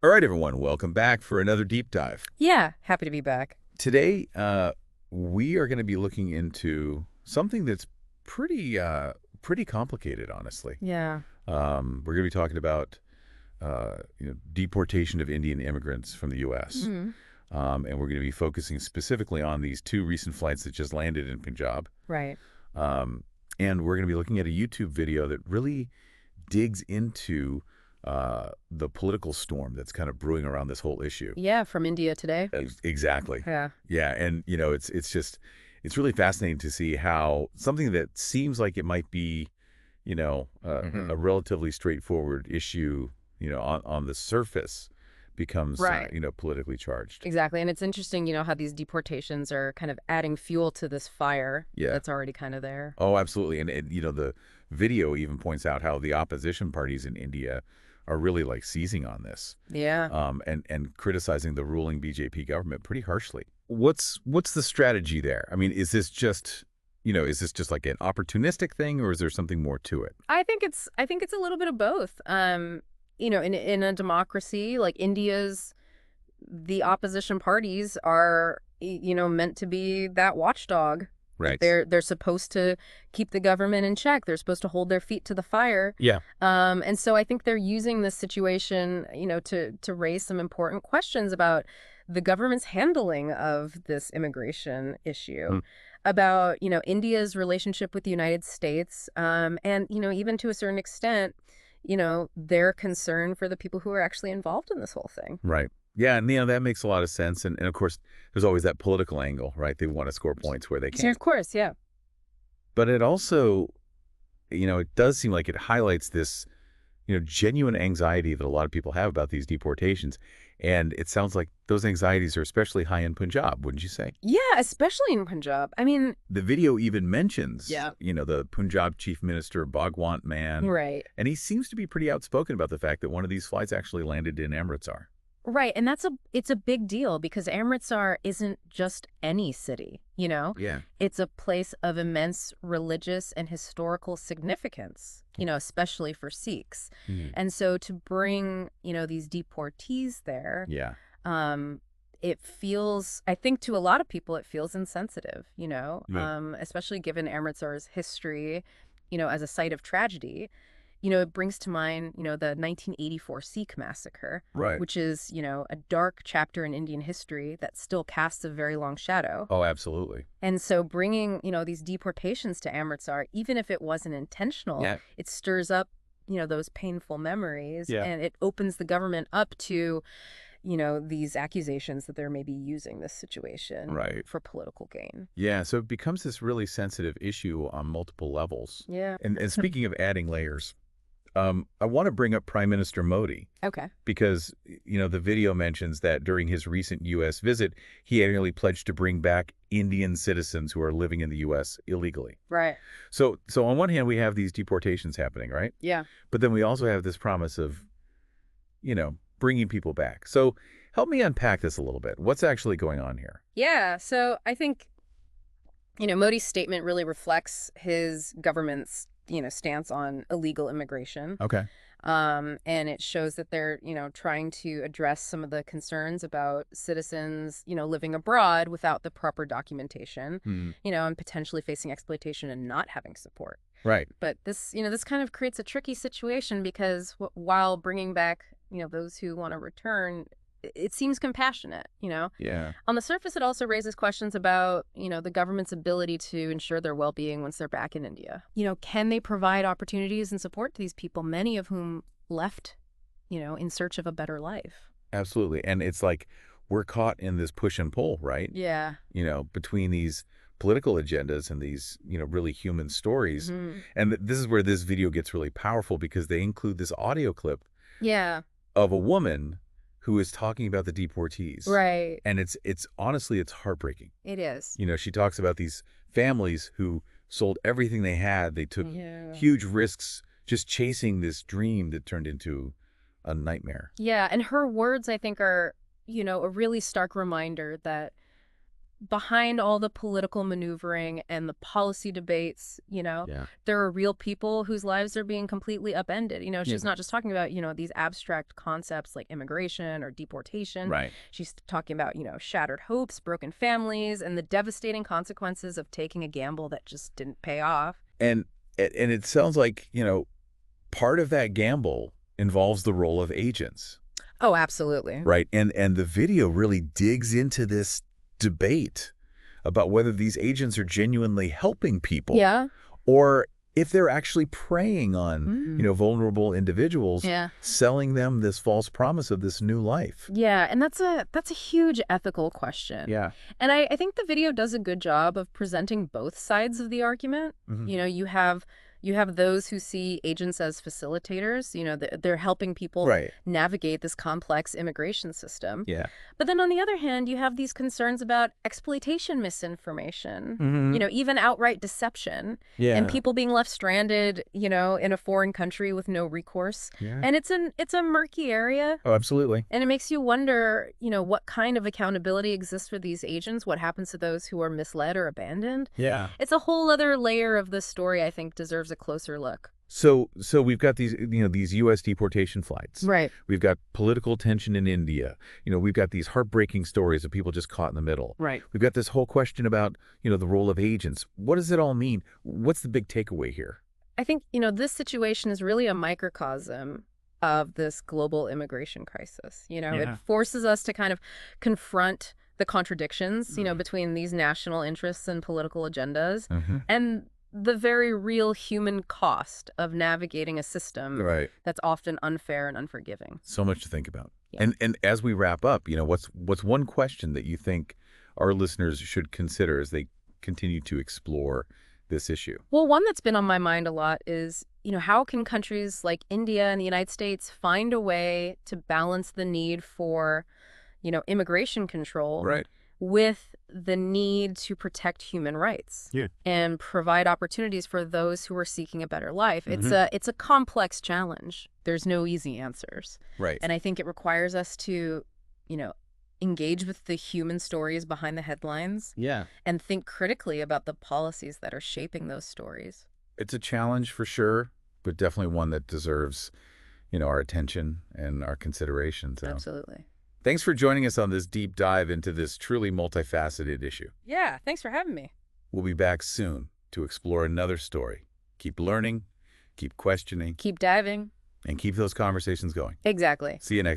All right, everyone, welcome back for another deep dive. Yeah, happy to be back. Today, we are going to be looking into something that's pretty complicated, honestly. Yeah. We're going to be talking about, deportation of Indian immigrants from the U.S. Hmm. And we're going to be focusing specifically on these two recent flights that just landed in Punjab. Right. Um, and we're going to be looking at a YouTube video that really digs into the political storm that's kind of brewing around this whole issue. Yeah, from India today. Exactly. Yeah. Yeah, and it's really fascinating to see how something that seems like it might be, Hmm. a relatively straightforward issue, on the surface becomes, Right. politically charged. Exactly. And it's interesting, how these deportations are kind of adding fuel to this fire Yeah. that's already kind of there. Oh, absolutely. And the video even points out how the opposition parties in India are really like seizing on this, Yeah. and criticizing the ruling BJP government pretty harshly. What's the strategy there? I mean, is this just like an opportunistic thing, or is there something more to it? I think it's a little bit of both. In a democracy like India's, the opposition parties are meant to be that watchdog. Right. They're supposed to keep the government in check. They're supposed to hold their feet to the fire. Yeah. And so I think they're using this situation, to raise some important questions about the government's handling of this immigration issue, Mm. about, India's relationship with the United States, and, even to a certain extent, their concern for the people who are actually involved in this whole thing. Right. Yeah, and that makes a lot of sense. And of course, there's always that political angle, right? They want to score points where they Sure, can. of course, yeah. But it also, it does seem like it highlights this, genuine anxiety that a lot of people have about these deportations. And it sounds like those anxieties are especially high in Punjab, wouldn't you say? Yeah, especially in Punjab. I mean, The video even mentions, yeah, the Punjab chief minister, Bhagwant Mann, right. and he seems to be pretty outspoken about the fact that one of these flights actually landed in Amritsar. Right, and it's a big deal because Amritsar isn't just any city. Yeah. It's a place of immense religious and historical significance, especially for Sikhs. Mhm. And so to bring, these deportees there, Yeah. um, it feels, I think to a lot of people, it feels insensitive, Yeah. especially given Amritsar's history, as a site of tragedy. It brings to mind, the 1984 Sikh massacre, Right. which is, a dark chapter in Indian history that still casts a very long shadow. Oh, absolutely. And so bringing, these deportations to Amritsar, even if it wasn't intentional, Yeah. it stirs up, those painful memories, Yeah. and it opens the government up to, these accusations that they're maybe using this situation Right. for political gain. Yeah. So it becomes this really sensitive issue on multiple levels. Yeah. And speaking of adding layers, I want to bring up Prime Minister Modi Okay. because, the video mentions that during his recent U.S. visit, he annually pledged to bring back Indian citizens who are living in the U.S. illegally. Right. So on one hand, we have these deportations happening, right? Yeah. But then we also have this promise of, bringing people back. So help me unpack this a little bit. What's actually going on here? Yeah. So I think, Modi's statement really reflects his government's, stance on illegal immigration. Okay. And it shows that they're, trying to address some of the concerns about citizens, living abroad without the proper documentation, Hmm. and potentially facing exploitation and not having support. Right. But this kind of creates a tricky situation because while bringing back, those who want to return, it seems compassionate. Yeah. On the surface, it also raises questions about, the government's ability to ensure their well-being once they're back in India. Can they provide opportunities and support to these people, many of whom left, in search of a better life? Absolutely. And it's like we're caught in this push and pull, right? Yeah. Between these political agendas and these, really human stories. Hmm. And this is where this video gets really powerful because they include this audio clip Yeah. of a woman who is talking about the deportees. Right. And it's honestly, it's heartbreaking. It is. She talks about these families who sold everything they had. They took Yeah. huge risks just chasing this dream that turned into a nightmare. Yeah. And her words, I think, are, a really stark reminder that behind all the political maneuvering and the policy debates, Yeah. there are real people whose lives are being completely upended. She's Yeah. not just talking about, these abstract concepts like immigration or deportation. Right. She's talking about, shattered hopes, broken families, and the devastating consequences of taking a gamble that just didn't pay off. And it sounds like, part of that gamble involves the role of agents, Oh, absolutely. right? And the video really digs into this debate about whether these agents are genuinely helping people, Yeah. or if they're actually preying on, vulnerable individuals, Yeah. selling them this false promise of this new life. Yeah, and that's a huge ethical question. Yeah. And I think the video does a good job of presenting both sides of the argument. Mhm. You have those who see agents as facilitators. They're helping people Right. navigate this complex immigration system. Yeah. But then on the other hand, you have these concerns about exploitation, misinformation, Mhm. even outright deception, Yeah. and people being left stranded, in a foreign country with no recourse. Yeah. And it's a murky area. Oh, absolutely. And it makes you wonder, what kind of accountability exists for these agents? What happens to those who are misled or abandoned? Yeah. It's a whole other layer of this story I think deserves a closer look. So we've got these U.S. deportation flights. Right. We've got political tension in India. We've got these heartbreaking stories of people just caught in the middle. Right. We've got this whole question about, the role of agents. What does it all mean? What's the big takeaway here? I think, this situation is really a microcosm of this global immigration crisis. It forces us to kind of confront the contradictions, between these national interests and political agendas, Mm-hmm. and the very real human cost of navigating a system Right. that's often unfair and unforgiving. So much to think about. Yeah. And as we wrap up, what's one question that you think our listeners should consider as they continue to explore this issue? Well, one that's been on my mind a lot is, how can countries like India and the United States find a way to balance the need for, immigration control Right. with the need to protect human rights and provide opportunities for those who are seeking a better life. It's a complex challenge. There's no easy answers. Right. And I think it requires us to, engage with the human stories behind the headlines. Yeah. And think critically about the policies that are shaping those stories. It's a challenge for sure, but definitely one that deserves, our attention and our consideration. So. Absolutely. Thanks for joining us on this deep dive into this truly multifaceted issue. Yeah, thanks for having me. We'll be back soon to explore another story. Keep learning, keep questioning, Keep diving. and keep those conversations going. Exactly. See you next